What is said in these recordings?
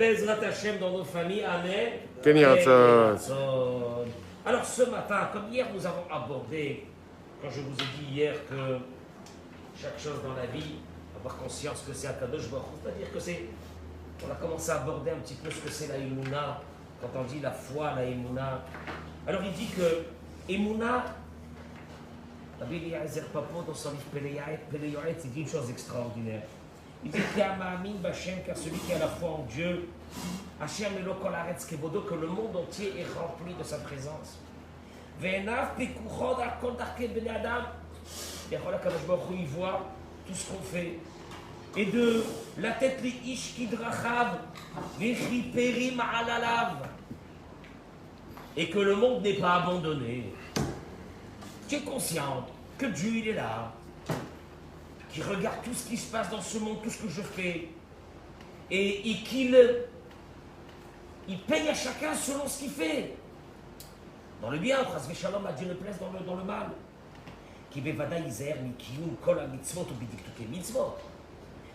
Bezrat Hashem dans nos familles. Amen. Alors ce matin, comme hier nous avons abordé, quand je vous ai dit hier que chaque chose dans la vie, avoir conscience que c'est Akadosh Baruch Hu, c'est-à-dire que c'est, on a commencé à aborder un petit peu ce que c'est la Emouna, quand on dit la foi, la Emouna. Alors il dit que Emouna, Rabbi Eliezer Papo dans son livre Péléoret, il dit une chose extraordinaire. Il dit car celui qui a la foi en Dieu, que le monde entier est rempli de sa présence. Il voit tout ce qu'on fait. Et de la tête les ish kidrachav, perim alalav. Et que le monde n'est pas abandonné. Tu es consciente que Dieu il est là, qui regarde tout ce qui se passe dans ce monde, tout ce que je fais, et qu'il paye à chacun selon ce qu'il fait. Dans le bien, Chas Shalom, à Dieu ne plaise dans le mal.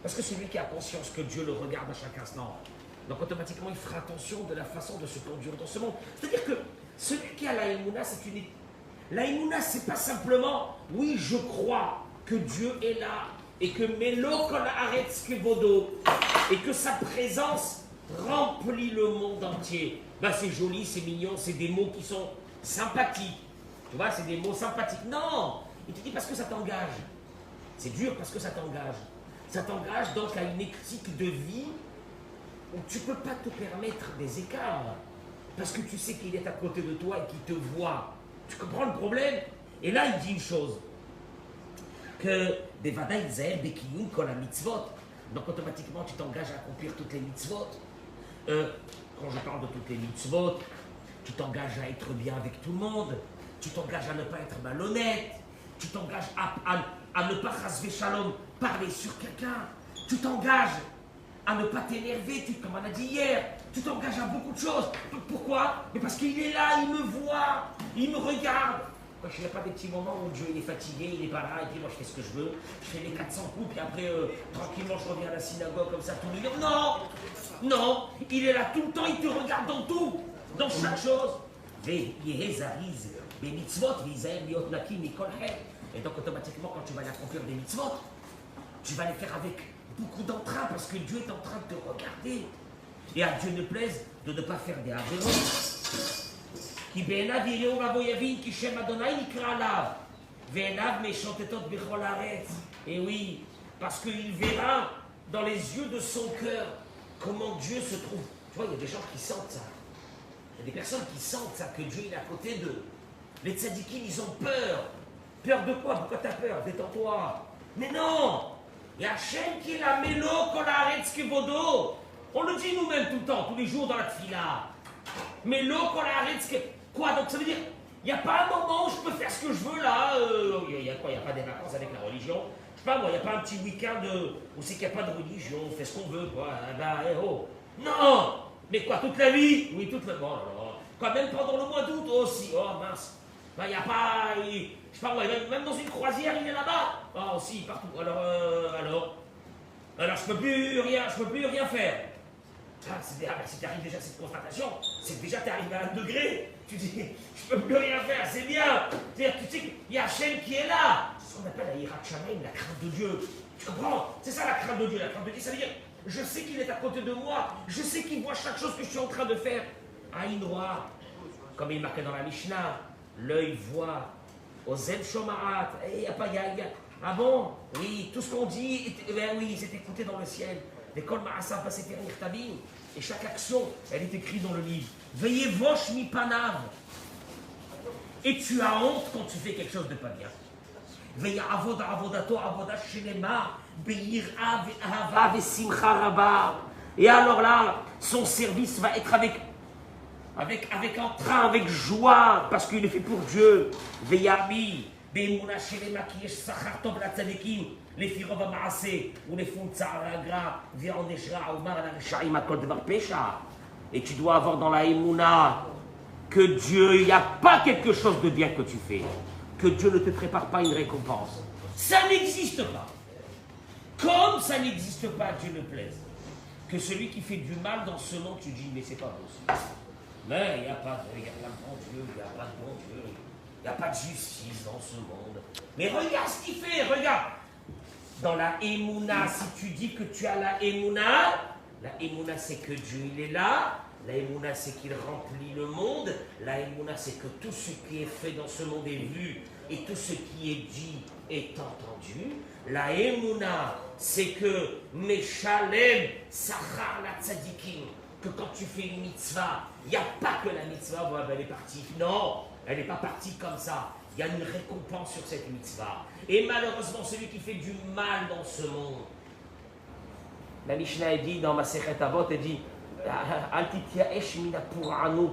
Parce que celui qui a conscience que Dieu le regarde à chaque instant, donc automatiquement il fera attention de la façon de se conduire dans ce monde. C'est-à-dire que celui qui a la Emouna, c'est une... La Emouna, c'est pas simplement, oui, je crois que Dieu est là, et que Melo Kol Haaretz Kevodo, et que sa présence remplit le monde entier. Ben, c'est joli, c'est mignon, c'est des mots qui sont sympathiques. Tu vois, c'est des mots sympathiques. Non, il te dit parce que ça t'engage. C'est dur parce que ça t'engage. Ça t'engage donc à une éthique de vie où tu ne peux pas te permettre des écarts. Parce que tu sais qu'il est à côté de toi et qu'il te voit. Tu comprends le problème? Et là, il dit une chose. Que Bevada Israël Bekiyun Kol HaMitzvot. Donc automatiquement, tu t'engages à accomplir toutes les mitzvot. Quand je parle de toutes les mitzvot, tu t'engages à être bien avec tout le monde. Tu t'engages à ne pas être malhonnête. Tu t'engages à ne pas chasver shalom, parler sur quelqu'un. Tu t'engages à ne pas t'énerver, comme on a dit hier. Tu t'engages à beaucoup de choses. Pourquoi? Mais parce qu'il est là, il me voit, il me regarde. Moi, je n'ai pas des petits moments où Dieu il est fatigué, il n'est pas là, et puis moi je fais ce que je veux. Je fais les 400 coups, puis après, tranquillement, je reviens à la synagogue comme ça tous les jours. Non! Non! Il est là tout le temps, il te regarde dans tout, dans chaque chose. Et donc, automatiquement, quand tu vas accomplir des mitzvot, tu vas les faire avec beaucoup d'entrain, parce que Dieu est en train de te regarder. Et à Dieu ne plaise de ne pas faire des avéros. Et oui, parce qu'il verra dans les yeux de son cœur comment Dieu se trouve. Tu vois, il y a des gens qui sentent ça. Il y a des personnes qui sentent ça, que Dieu est à côté d'eux. Les tzadikim, ils ont peur. Peur de quoi? Pourquoi tu as peur? Détends-toi. Mais non! Il y a Hachem qui est la Melo Kol Haaretz Kevodo. On le dit nous-mêmes tout le temps, tous les jours dans la tfila. Melo Kol Haaretz Kevodo. Quoi? Donc ça veut dire, il n'y a pas un moment où je peux faire ce que je veux là. Il y a quoi? Il n'y a pas des vacances avec la religion. Je sais pas moi, il n'y a pas un petit week-end où c'est qu'il n'y a pas de religion, on fait ce qu'on veut quoi. Oh. Non! Mais quoi, toute la vie? Oui, toute la vie. Oh, quoi, même pendant le mois d'août aussi. Oh mince. Il n'y a pas. Je sais pas moi, même dans une croisière, il est là-bas. Ah aussi, partout. Alors, je peux plus rien faire. Ah, si tu arrives déjà à cette constatation, c'est que déjà tu es arrivé à un degré, tu dis, je peux plus rien faire, c'est bien. C'est-à-dire, tu sais qu'il y a Hachem qui est là. C'est ce qu'on appelle la Yirat Shamayim, la crainte de Dieu. Tu comprends? C'est ça la crainte de Dieu. La crainte de Dieu, ça veut dire, je sais qu'il est à côté de moi, je sais qu'il voit chaque chose que je suis en train de faire. Aïn noir, comme il marquait dans la Mishnah, l'œil voit, Ozen Shomarat, ah bon? Oui, tout ce qu'on dit, oui, c'est écouté dans le ciel. L'école Ma'asa va s'éternier tabim. Et chaque action, elle est écrite dans le livre. Veillez vosh mi panav. Et tu as honte quand tu fais quelque chose de pas bien. Veillez avoda avodato avoda shelema be'yir'a ve'ahava ve'simcha rabba. Et alors là, son service va être avec entrain, avec joie, parce qu'il est fait pour Dieu. Ve'yami be'emuna shelema ki yesh sachar tov la tzadikim. Les firov amassés ou les fountsar la gra, viandeeshra, omar la rishaim akol devar pesha. Et tu dois avoir dans la émouna que Dieu, il n'y a pas quelque chose de bien que tu fais, que Dieu ne te prépare pas une récompense. Ça n'existe pas. Comme ça n'existe pas, Dieu ne plaise. que celui qui fait du mal dans ce monde, tu dis, mais c'est pas possible. Mais il n'y a pas de bon Dieu, il n'y a pas de bon Dieu, il n'y a pas de justice dans ce monde. Mais regarde ce qu'il fait, regarde. Dans la Emouna, si tu dis que tu as la Emouna c'est que Dieu il est là. La Emouna c'est qu'il remplit le monde. La Emouna c'est que tout ce qui est fait dans ce monde est vu et tout ce qui est dit est entendu. La Emouna c'est que Meshalem Sachar la Tzadikim, que quand tu fais une mitzvah, il n'y a pas que la mitzvah, voilà, elle est partie. Non, elle n'est pas partie comme ça. Il y a une récompense sur cette mitzvah. Et malheureusement, celui qui fait du mal dans ce monde, la Mishnah dit dans Masechet Avot, elle dit Al tityaesh mina puranut,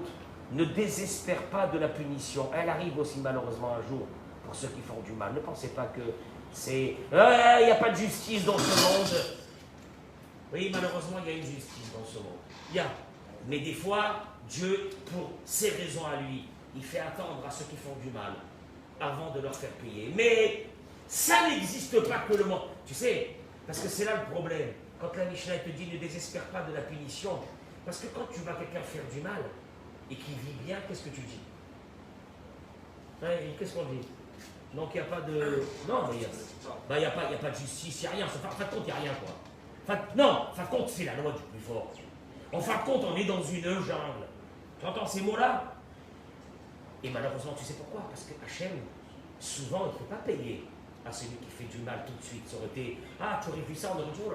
ne désespère pas de la punition. Elle arrive aussi malheureusement un jour pour ceux qui font du mal. Ne pensez pas que c'est il n'y a pas de justice dans ce monde. Oui, malheureusement, il y a une justice dans ce monde. Il y a. Mais des fois, Dieu, pour ses raisons à lui, il fait attendre à ceux qui font du mal avant de leur faire payer. Mais ça n'existe pas que le monde. Tu sais, parce que c'est là le problème. Quand la Mishnah te dit ne désespère pas de la punition, parce que quand tu vas quelqu'un faire du mal et qu'il vit bien, qu'est-ce que tu dis? Qu'est-ce qu'on dit? Donc il n'y a pas de... Non, il n'y a pas de justice, il n'y a rien. En fin de compte, il n'y a rien, quoi. Non, en fin de compte, c'est la loi du plus fort. En fin de compte, on est dans une jungle. Tu entends ces mots-là? Et malheureusement, tu sais pourquoi? Parce que Hachem, souvent, il ne peut pas payer à celui qui fait du mal tout de suite. Ça aurait été, tu aurais vu ça, on aurait dit, oh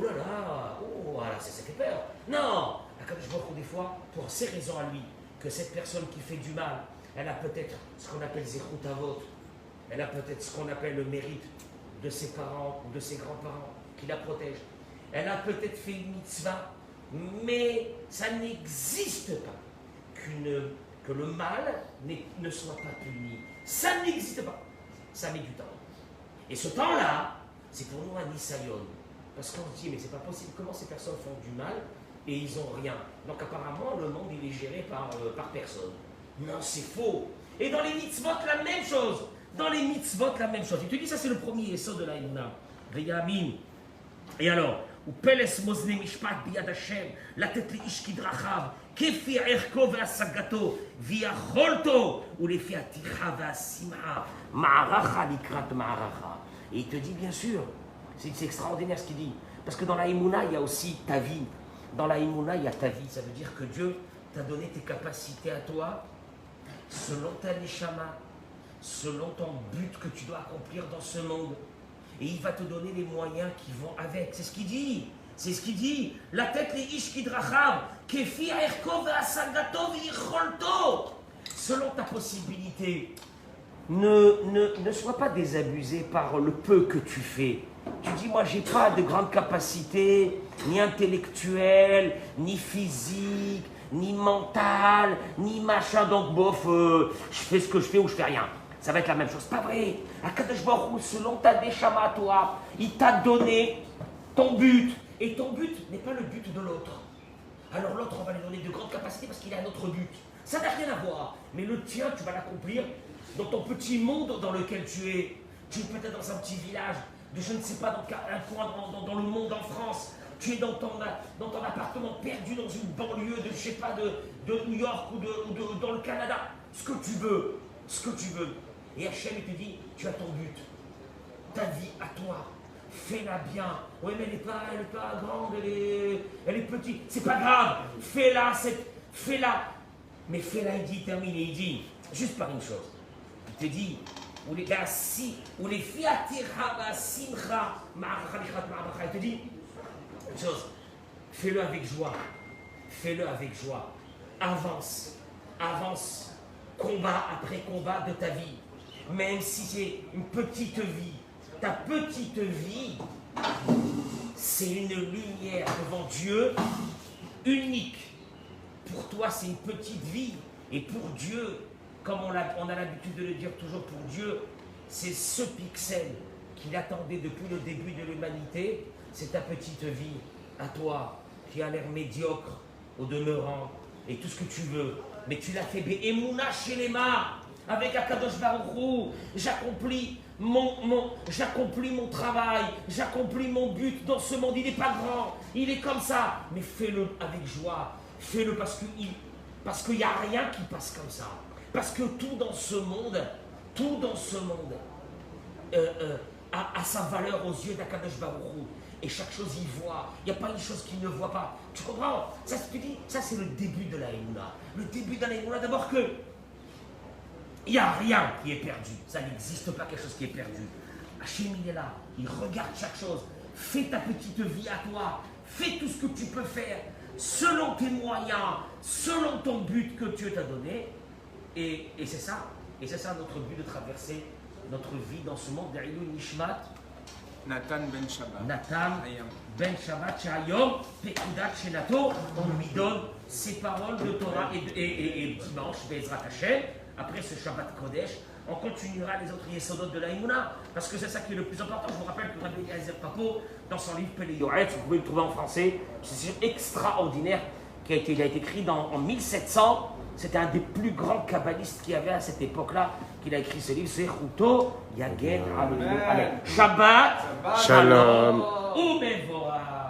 là là, voilà, ça fait peur. Non, je vois des fois, pour ces raisons à lui, que cette personne qui fait du mal, elle a peut-être ce qu'on appelle Zechut Avot, elle a peut-être ce qu'on appelle le mérite de ses parents ou de ses grands-parents qui la protègent. Elle a peut-être fait une mitzvah, mais ça n'existe pas que le mal ne soit pas puni. Ça n'existe pas. Ça met du temps. Et ce temps-là, c'est pour nous un Nisayon. Parce qu'on se dit, mais c'est pas possible, comment ces personnes font du mal et ils n'ont rien. Donc apparemment, le monde, il est géré par personne. Non, c'est faux. Et dans les mitzvot, la même chose. Dans les mitzvot, la même chose. Il te dit, ça c'est le premier essai de la Emouna. Veyamin. Et alors, ou Peles Mosne Mishpat Biyad Hashem, la tête li'ish kidrachav, kefi erko ve'asagato, viacholto, ou les fi aticha ve'asimha, ma'aracha likrat ma'aracha. Et il te dit, bien sûr, c'est extraordinaire ce qu'il dit, parce que dans la Emouna, il y a aussi ta vie. Dans la Emouna, il y a ta vie. Ça veut dire que Dieu t'a donné tes capacités à toi, selon ta neshama, selon ton but que tu dois accomplir dans ce monde. Et il va te donner les moyens qui vont avec. C'est ce qu'il dit. C'est ce qu'il dit. La tête les ish kidrachav, kefi erko ve'asagato vi'icholto. Selon ta possibilité, ne sois pas désabusé par le peu que tu fais. Tu dis, moi, j'ai pas de grande capacité, ni intellectuelle, ni physique, ni mentale, ni machin. Donc, bof, je fais ce que je fais ou je fais rien. Ça va être la même chose. C'est pas vrai. Akadosh Baruch Hu, selon ta neshama à toi, il t'a donné ton but. Et ton but n'est pas le but de l'autre. Alors l'autre, on va lui donner de grandes capacités parce qu'il a un autre but. Ça n'a rien à voir. Mais le tien, tu vas l'accomplir dans ton petit monde dans lequel tu es. Tu es peut-être dans un petit village, de je ne sais pas, dans un coin dans le monde en France. Tu es dans ton appartement perdu dans une banlieue de, je sais pas, de New York ou dans le Canada. Ce que tu veux. Ce que tu veux. Et Hachem, il te dit, tu as ton but. Ta vie à toi. Fais-la bien. Oui, mais elle n'est pas grande, elle est petite. C'est pas grave. Fais-la, fais-la. Mais fais-la, il termine, et il dit, juste par une chose. Il te dit, il te dit une chose. Fais-le avec joie. Fais-le avec joie. Avance. Avance. Combat après combat de ta vie. Même si c'est une petite vie. Ta petite vie, c'est une lumière devant Dieu unique. Pour toi, c'est une petite vie. Et pour Dieu, comme on a l'habitude de le dire toujours, pour Dieu, c'est ce pixel qu'il attendait depuis le début de l'humanité. C'est ta petite vie, à toi, qui a l'air médiocre au demeurant, et tout ce que tu veux. Mais tu l'as fait Emouna chez les mains, avec Akadosh Baruch Hu. J'accomplis mon travail, j'accomplis mon but dans ce monde. Il n'est pas grand, il est comme ça. Mais fais-le avec joie. Fais-le parce qu'il n'y a rien qui passe comme ça. Parce que tout dans ce monde a sa valeur aux yeux d'Akadosh Baruch Hu. Et chaque chose y voit. Il n'y a pas une chose qu'il ne voit pas. Tu comprends? Ça, c'est le début de la Emouna. Le début de la Emouna, d'abord que il n'y a rien qui est perdu. Ça n'existe pas quelque chose qui est perdu. Hachem, il est là. Il regarde chaque chose. Fais ta petite vie à toi. Fais tout ce que tu peux faire selon tes moyens, selon ton but que Dieu t'a donné. Et c'est ça. Et c'est ça notre but de traverser notre vie dans ce monde. D'Ilou Nishmat. Nathan Ben Shabbat. Nathan Ben Shabbat Shayom Pekudat Shenato. On lui donne ses paroles de Torah et dimanche, Bezrat Hashem. Après ce Shabbat Kodesh, on continuera les autres Yesodot de la Emouna, parce que c'est ça qui est le plus important. Je vous rappelle que Rabbi Eliezer Papo, dans son livre Pele Yoretz, vous pouvez le trouver en français, c'est extraordinaire, il a été écrit en 1700. C'était un des plus grands kabbalistes qu'il y avait à cette époque-là, qu'il a écrit ce livre, c'est Ruto Yagen Alelu. Shabbat Shalom. Umevora.